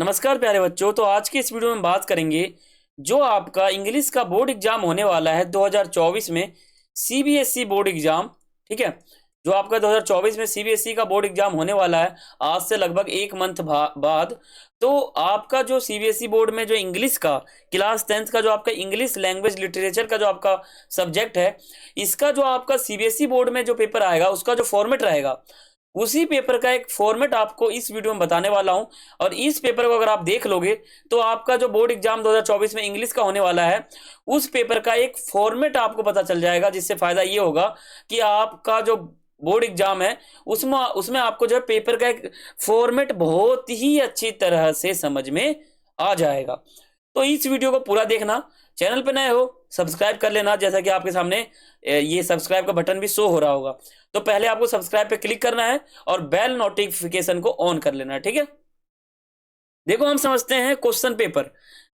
नमस्कार प्यारे बच्चों। तो आज की इस वीडियो में बात करेंगे जो आपका इंग्लिश का बोर्ड एग्जाम होने वाला है 2024 में, सीबीएसई बोर्ड एग्जाम। ठीक है, जो आपका 2024 में सीबीएसई का बोर्ड एग्जाम होने वाला है आज से लगभग एक मंथ बाद। तो आपका जो सीबीएसई बोर्ड में जो इंग्लिश का क्लास 10th का जो आपका इंग्लिश लैंग्वेज लिटरेचर का जो आपका सब्जेक्ट है, इसका जो आपका सीबीएसई बोर्ड में जो पेपर आएगा उसका जो फॉर्मेट रहेगा, उसी पेपर का एक फॉर्मेट आपको इस वीडियो में बताने वाला हूं। और इस पेपर को अगर आप देख लोगे तो आपका जो बोर्ड एग्जाम 2024 में इंग्लिश का होने वाला है उस पेपर का एक फॉर्मेट आपको पता चल जाएगा, जिससे फायदा ये होगा कि आपका जो बोर्ड एग्जाम है उसमें उसमें आपको जो है पेपर का एक फॉर्मेट बहुत ही अच्छी तरह से समझ में आ जाएगा। तो इस वीडियो को पूरा देखना। चैनल पर नए हो सब्सक्राइब कर लेना, जैसा कि आपके सामने ये सब्सक्राइब का बटन भी शो हो रहा होगा। तो पहले आपको सब्सक्राइब पे क्लिक करना है और बेल नोटिफिकेशन को ऑन कर लेना है। ठीक है, देखो हम समझते हैं क्वेश्चन पेपर।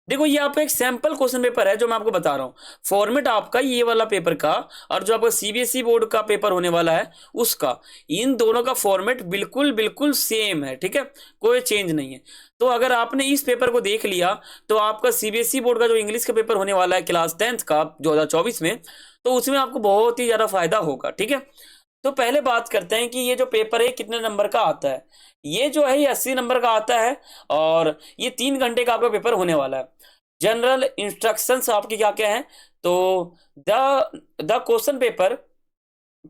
देखो ये आपका एक सैंपल क्वेश्चन पेपर है जो मैं आपको बता रहा हूं। फॉर्मेट आपका ये वाला पेपर का और जो आपका सीबीएसई बोर्ड का पेपर होने वाला है उसका, इन दोनों का फॉर्मेट बिल्कुल बिल्कुल सेम है। ठीक है, कोई चेंज नहीं है। तो अगर आपने इस पेपर को देख लिया तो आपका सीबीएसई बोर्ड का जो इंग्लिश का पेपर होने वाला है क्लास 10th का 2024 में, तो उसमें आपको बहुत ही ज्यादा फायदा होगा। ठीक है, तो पहले बात करते हैं कि ये जो पेपर है कितने नंबर का आता है। ये जो है ये 80 नंबर का आता है और ये 3 घंटे का आपका पेपर होने वाला है। जनरल इंस्ट्रक्शंस आपकी क्या क्या है, तो the question paper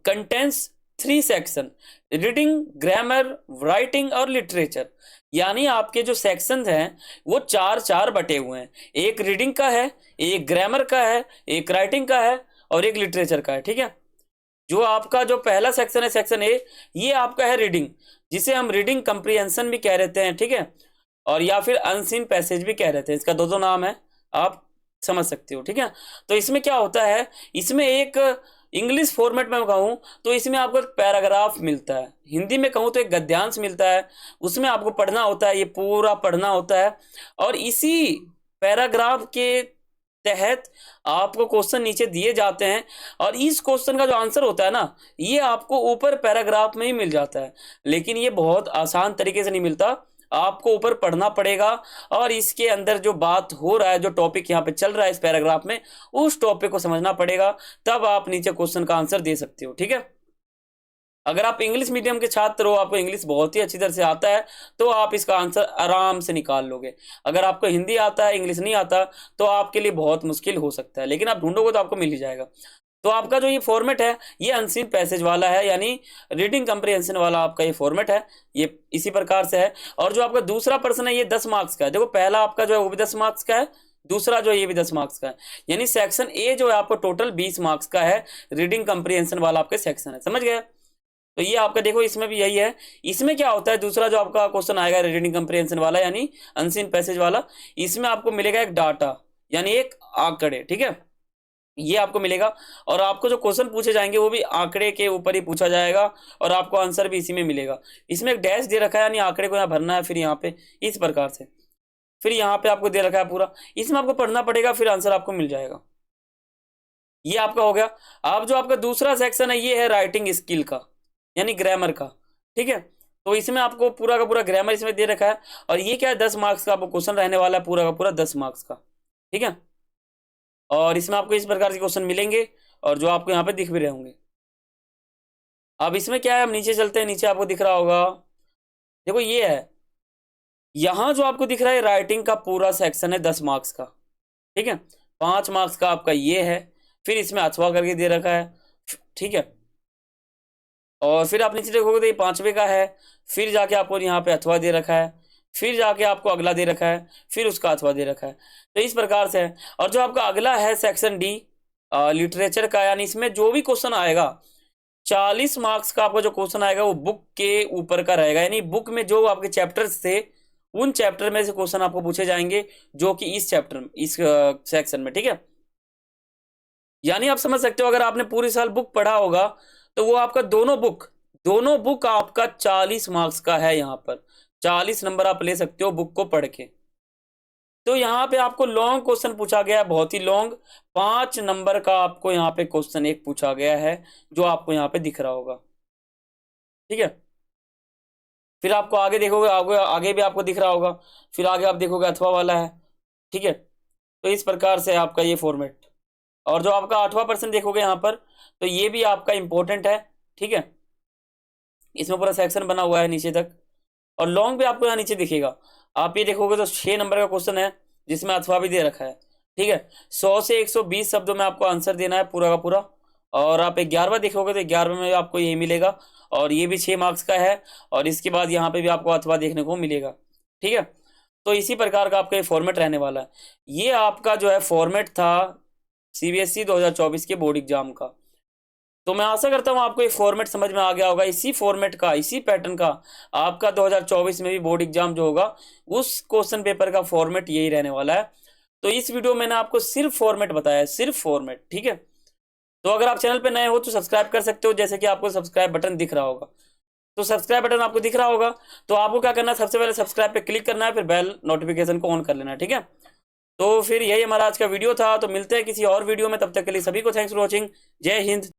contains 3 section: reading, grammar, writing और लिटरेचर। यानी आपके जो सेक्शन हैं वो चार चार बटे हुए हैं। एक रीडिंग का है, एक ग्रामर का है, एक राइटिंग का है और एक लिटरेचर का है। ठीक है, जो आपका जो पहला सेक्शन है सेक्शन ए, ये आपका है रीडिंग, जिसे हम रीडिंग कंप्रीहेंशन भी कह रहते हैं। ठीक है, और या फिर अनसीन पैसेज भी कह रहते हैं। इसका दो दो नाम है, आप समझ सकते हो। ठीक है, तो इसमें क्या होता है, इसमें एक इंग्लिश फॉर्मेट में कहूँ तो इसमें आपको एक पैराग्राफ मिलता है, हिंदी में कहूँ तो एक गद्यांश मिलता है। उसमें आपको पढ़ना होता है, ये पूरा पढ़ना होता है और इसी पैराग्राफ के तहत आपको क्वेश्चन नीचे दिए जाते हैं और इस क्वेश्चन का जो आंसर होता है ना, ये आपको ऊपर पैराग्राफ में ही मिल जाता है। लेकिन ये बहुत आसान तरीके से नहीं मिलता, आपको ऊपर पढ़ना पड़ेगा और इसके अंदर जो बात हो रहा है, जो टॉपिक यहाँ पे चल रहा है इस पैराग्राफ में, उस टॉपिक को समझना पड़ेगा, तब आप नीचे क्वेश्चन का आंसर दे सकते हो। ठीक है, अगर आप इंग्लिश मीडियम के छात्र हो, आपको इंग्लिश बहुत ही अच्छी तरह से आता है, तो आप इसका आंसर आराम से निकाल लोगे। अगर आपको हिंदी आता है, इंग्लिश नहीं आता, तो आपके लिए बहुत मुश्किल हो सकता है, लेकिन आप ढूंढोगे तो आपको मिल ही जाएगा। तो आपका जो ये फॉर्मेट है ये अनसीन पैसेज वाला है, यानी रीडिंग कंप्रीहेंशन वाला आपका ये फॉर्मेट है, ये इसी प्रकार से है। और जो आपका दूसरा प्रश्न है ये 10 मार्क्स का है। देखो पहला आपका जो है वो भी 10 मार्क्स का है, दूसरा जो है ये भी 10 मार्क्स का है। यानी सेक्शन ए जो है आपको टोटल 20 मार्क्स का है, रीडिंग कंप्रीहेंशन वाला आपके सेक्शन है। समझ गए? तो ये आपका देखो इसमें भी यही है। इसमें क्या होता है, दूसरा जो आपका क्वेश्चन आएगा रीडिंग कंप्रीहेंशन वाला यानी अनसीन पैसेज वाला, इसमें आपको मिलेगा एक डाटा यानी एक आंकड़े। ठीक है, ये आपको मिलेगा और आपको जो क्वेश्चन पूछे जाएंगे वो भी आंकड़े के ऊपर ही पूछा जाएगा और आपको आंसर भी इसी में मिलेगा। इसमें एक डैश दे रखा है यानी आंकड़े को यहाँ भरना है, फिर यहाँ पे इस प्रकार से, फिर यहाँ पे आपको दे रखा है पूरा, इसमें आपको पढ़ना पड़ेगा, फिर आंसर आपको मिल जाएगा। ये आपका हो गया। अब जो आपका दूसरा सेक्शन है ये है राइटिंग स्किल का यानी ग्रामर का। ठीक है, तो इसमें आपको पूरा का पूरा ग्रामर इसमें दे रखा है और ये क्या है 10 मार्क्स का आपको क्वेश्चन रहने वाला है, पूरा का पूरा 10 मार्क्स का। ठीक है, और इसमें आपको इस प्रकार के क्वेश्चन मिलेंगे और जो आपको यहाँ पे दिख भी रहे होंगे। अब इसमें क्या है, हम नीचे चलते हैं, नीचे आपको दिख रहा होगा, देखो ये है, यहाँ जो आपको दिख रहा है राइटिंग का पूरा सेक्शन है 10 मार्क्स का। ठीक है, 5 मार्क्स का आपका ये है, फिर इसमें अथवा करके दे रखा है। ठीक है, और फिर आप नीचे देखोगे तो ये 5वें का है, फिर जाके आपको यहाँ पे अथवा दे रखा है, फिर जाके आपको अगला दे रखा है, फिर उसका अथवा दे रखा है। तो इस प्रकार से है। और जो आपका अगला है सेक्शन डी लिटरेचर का, यानी इसमें जो भी क्वेश्चन आएगा 40 मार्क्स का आपका जो क्वेश्चन आएगा वो बुक के ऊपर का रहेगा, यानी बुक में जो आपके चैप्टर्स थे उन चैप्टर में से क्वेश्चन आपको पूछे जाएंगे जो कि इस चैप्टर में इस सेक्शन में। ठीक है, यानी आप समझ सकते हो अगर आपने पूरी साल बुक पढ़ा होगा तो वो आपका दोनों बुक आपका 40 मार्क्स का है। यहाँ पर 40 नंबर आप ले सकते हो बुक को पढ़ के। तो यहाँ पे आपको लॉन्ग क्वेश्चन पूछा गया है, बहुत ही लॉन्ग, 5 नंबर का आपको यहाँ पे क्वेश्चन एक पूछा गया है जो आपको यहाँ पे दिख रहा होगा। ठीक है, फिर आपको आगे देखोगे, आगे आगे भी आपको दिख रहा होगा, फिर आगे आप देखोगे अथवा वाला है, ठीक है। तो इस प्रकार से आपका ये फॉर्मेट, और जो आपका 8वां% देखोगे यहाँ पर, तो ये भी आपका इंपॉर्टेंट है, ठीक है। इसमें पूरा सेक्शन बना हुआ है नीचे तक, और लॉन्ग भी आपको यहाँ नीचे दिखेगा। आप ये देखोगे तो 6 नंबर का क्वेश्चन है जिसमें अथवा भी दे रखा है, ठीक है। 100 से 120 शब्दों में आपको आंसर देना है पूरा का पूरा। और आप 11वां देखोगे तो 11वें में आपको यही मिलेगा, और ये भी 6 मार्क्स का है, और इसके बाद यहाँ पे भी आपको अथवा देखने को मिलेगा, ठीक है। तो इसी प्रकार का आपका ये फॉर्मेट रहने वाला है। ये आपका जो है फॉर्मेट था सीबीएसई 2024 के बोर्ड एग्जाम का। तो मैं आशा करता हूँ आपको ये फॉर्मेट समझ में आ गया होगा। इसी फॉर्मेट का, इसी पैटर्न का आपका 2024 में भी बोर्ड एग्जाम जो होगा, उस क्वेश्चन पेपर का फॉर्मेट यही रहने वाला है। तो इस वीडियो में मैंने आपको सिर्फ फॉर्मेट बताया है, सिर्फ फॉर्मेट, ठीक है। तो अगर आप चैनल पे नए हो तो सब्सक्राइब कर सकते हो, जैसे कि आपको सब्सक्राइब बटन दिख रहा होगा। तो सब्सक्राइब बटन आपको दिख रहा होगा, तो आपको क्या करना है, सबसे पहले सब्सक्राइब पे क्लिक करना है, फिर बेल नोटिफिकेशन को ऑन कर लेना है, ठीक है। तो फिर यही हमारा आज का वीडियो था। तो मिलते हैं किसी और वीडियो में, तब तक के लिए सभी को थैंक्स फॉर वॉचिंग। जय हिंद।